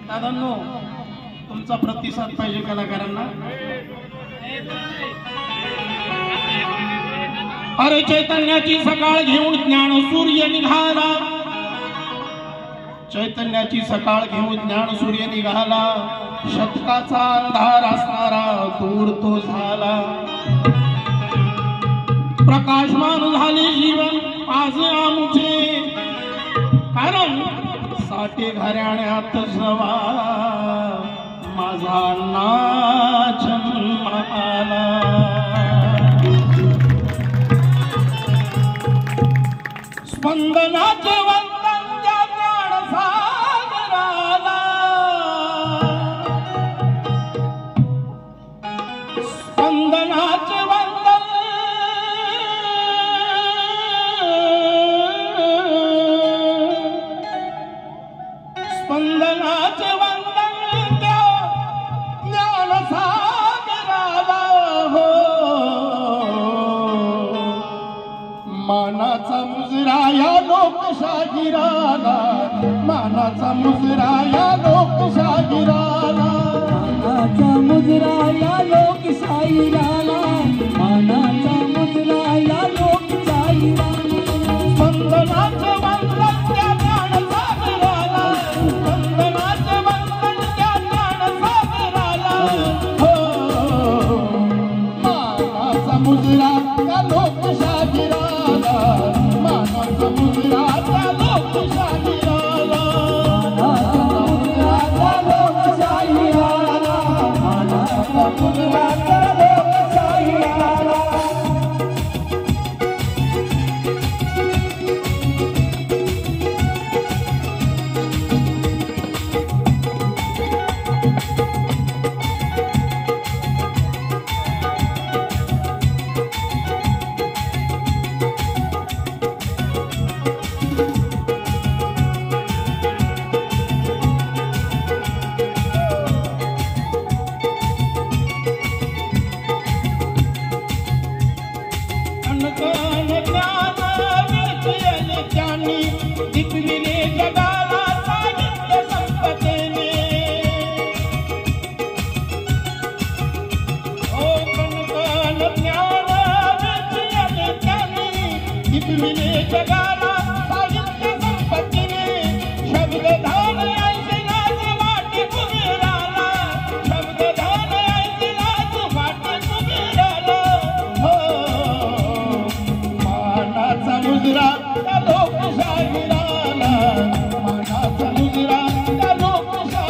दादांनो, तुमचा प्रतिसाद पाहिजे कलाकारांना। अरे चैतन्याची सकाळ घेऊन ज्ञान सूर्य निघाला, चैतन्याची सकाळ घेऊन ज्ञान सूर्य निघाला, शतकाचा अंधार असणारा दूर तो झाला। प्रकाशमान झाले जीवन आज आमचे, कारण साठे घराण्यात जवा माझा ना जन्माला। स्पंदनाचे वंदन त्या ज्ञानसागराला, स्पंदनाचे वंदन स्पंदनाचे वंदन त्या ज्ञानसागराला हो। मानाचा मुजरा या लोकशाहीराला, मानाचा मुजरा या लोकशाहीराला, मानाचा मुजरा या लोकशाहीराला, मानाचा मुजरा या लोकशाहीराला। स्पंदनाचे वंदन त्या ज्ञानसागराला, स्पंदनाचे वंदन त्या ज्ञानसागराला हो। मानाचा मुजरा या लोकशाहीराला, मानाचा मुजरा त्या लोकशाहीराला, मानाचा मुजरा या लोकशाहीराला, मानाचा मुजरा या लोकशाहीराला। अनकन ज्ञान विरचिले त्यांनी, दिपविले जगाला साहित्य संपदेने। ओ कनकन ज्ञान विरचिले त्यांनी, दिपविले जगाला साहित्य संपदेने। शब्दधान ऐकलाच वाटे कुबेराला, शब्दधान ऐकलाच वाटे कुबेराला हो। मानाचा मुजरा त्या लोकशाहीराला,